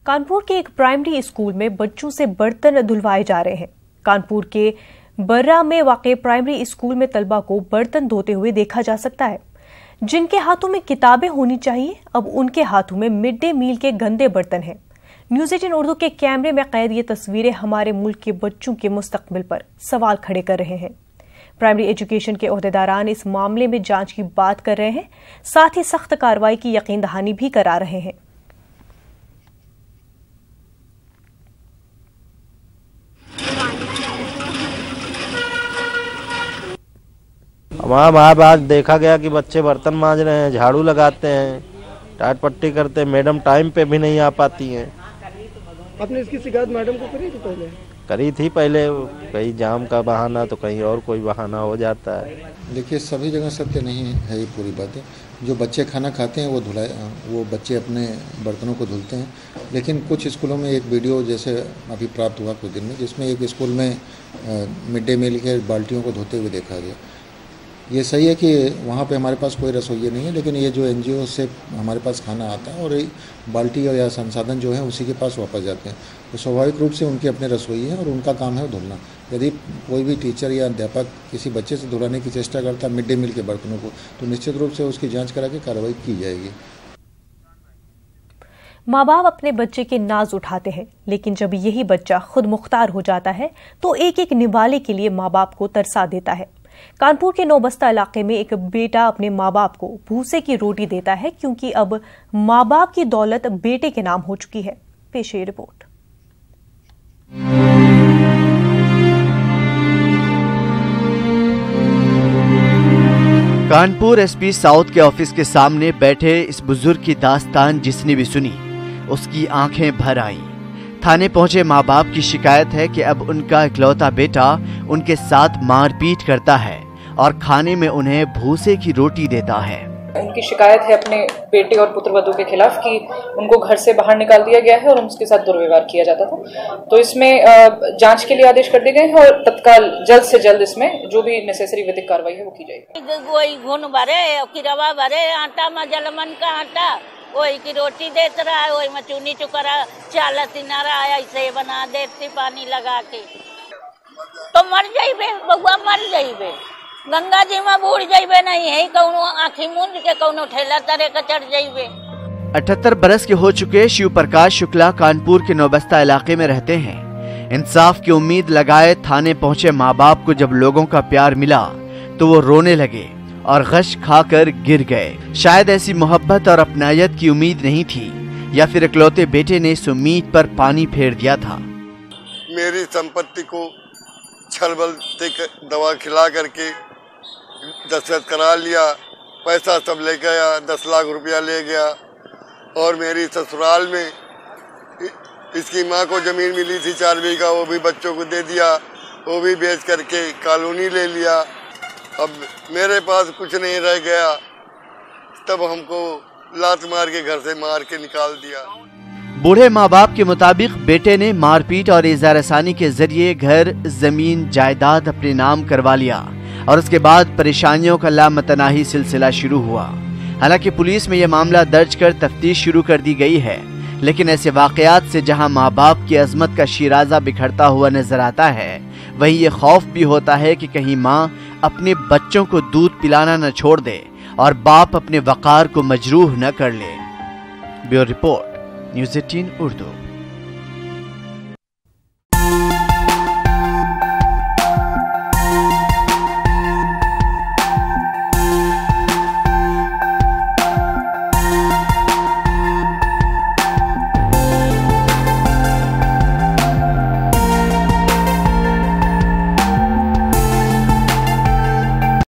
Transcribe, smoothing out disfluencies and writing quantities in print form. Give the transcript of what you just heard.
कानपुर के एक primary school में बच्चों से बर्तन धुलवाए जा रहे हैं। कानपुर के बर्रा में वाक़े प्राइमरी स्कूल में तलबा को बर्तन धोते हुए देखा जा सकता है। जिनके हाथों में किताबें होनी चाहिए, अब उनके हाथों में मिड डे मील के गंदे बर्तन हैं। न्यूज़ 18 उर्दू के कैमरे में कैद ये तस्वीरें हमारे मुल्क के बच्चों के मुस्तकबिल पर सवाल खड़े कर रहे हैं। प्राइमरी एजुकेशन के ओहदेदारान इस मामले में जांच की बात कर रहे हैं, साथ ही सख्त कार्रवाई की यकीन दहानी भी करा रहे हैं। वहाँ आज देखा गया कि बच्चे बर्तन मांज रहे हैं, झाड़ू लगाते हैं, टाट पट्टी करते हैं। मैडम टाइम पे भी नहीं आ पाती हैं। आपने इसकी शिकायत मैडम को करी थी पहले? करी थी पहले, कहीं जाम का बहाना तो कहीं और कोई बहाना हो जाता है। देखिए, सभी जगह सत्य नहीं है ये पूरी बातें। जो बच्चे खाना खाते हैं वो बच्चे अपने बर्तनों को धुलते हैं, लेकिन कुछ स्कूलों में एक वीडियो जैसे अभी प्राप्त हुआ कुछ दिन में, जिसमें एक स्कूल में मिड डे मील के बाल्टियों को धोते हुए देखा गया। ये सही है कि वहाँ पे हमारे पास कोई रसोई नहीं है, लेकिन ये जो NGO से हमारे पास खाना आता है और बाल्टी या संसाधन जो है उसी के पास वापस जाते हैं, तो स्वाभाविक रूप से उनके अपने रसोई है और उनका काम है धुलना। यदि कोई भी टीचर या अध्यापक किसी बच्चे से धुलाने की चेष्टा करता है मिड डे मील के बर्तनों को, तो निश्चित रूप से उसकी जाँच करा के कार्रवाई की जाएगी। माँ बाप अपने बच्चे के नाज उठाते हैं, लेकिन जब यही बच्चा खुद मुख्तार हो जाता है तो एक एक निवाले के लिए माँ बाप को तरसा देता है। कानपुर के नौबस्ता इलाके में एक बेटा अपने माँ बाप को भूसे की रोटी देता है, क्योंकि अब माँ बाप की दौलत बेटे के नाम हो चुकी है। पेश है रिपोर्ट। कानपुर SP साउथ के ऑफिस के सामने बैठे इस बुजुर्ग की दास्तान जिसने भी सुनी, उसकी आंखें भर आईं। थाने पहुंचे माँ बाप की शिकायत है कि अब उनका इकलौता बेटा उनके साथ मारपीट करता है और खाने में उन्हें भूसे की रोटी देता है। उनकी शिकायत है अपने बेटे और पुत्रवधू के खिलाफ कि उनको घर से बाहर निकाल दिया गया है और उसके साथ दुर्व्यवहार किया जाता था। तो इसमें जांच के लिए आदेश कर दिए गए हैं और तत्काल जल्द से जल्द इसमें जो भी नेसेसरी विधिक कार्रवाई है वो की जाएगी। आटा में जलमन का आटा वही की रोटी देता रहा है, वही में चूनी चुकरा चाला सिनारा ऐसे बना देती पानी लगा के, तो मर जाइबे बउआ, मर जाइबे गंगा जी में बूढ़ जाइबे, नहीं है कौनो आँखी मूंद के कौनो ठेला तरे का चढ़ जाइबे। 78 बरस के हो चुके शिव प्रकाश शुक्ला कानपुर के नौबस्ता इलाके में रहते हैं। इंसाफ की उम्मीद लगाए थाने पहुंचे माँ बाप को जब लोगों का प्यार मिला तो वो रोने लगे और गश खाकर गिर गए। शायद ऐसी मोहब्बत और अपनायत की उम्मीद नहीं थी, या फिर इकलौते बेटे ने इस उम्मीद पर पानी फेर दिया था। मेरी संपत्ति को छलबल दवा खिला करके दस्तखत करा लिया, पैसा सब ले गया, 10 लाख रुपया ले गया। और मेरी ससुराल में इसकी माँ को जमीन मिली थी 4 बीघा, वो भी बच्चों को दे दिया, वो भी बेच करके कॉलोनी ले लिया। अब मेरे पास कुछ नहीं रह गया, तब हमको लात मार के घर से मार के निकाल दिया। बूढ़े माँ बाप के मुताबिक बेटे ने मारपीट और इज़हार-ए-सानी के जरिए घर, जमीन, जायदाद अपने नाम करवा लिया और उसके बाद परेशानियों का लामतनाही सिलसिला शुरू हुआ। हालांकि पुलिस में यह मामला दर्ज कर तफ्तीश शुरू कर दी गई है, लेकिन ऐसे वाकयात से जहां माँ बाप की अजमत का शिराजा बिखरता हुआ नजर आता है, वहीं ये खौफ भी होता है कि कहीं माँ अपने बच्चों को दूध पिलाना न छोड़ दे और बाप अपने वकार को मजरूह न कर ले। Bureau report, news 18 Urdu.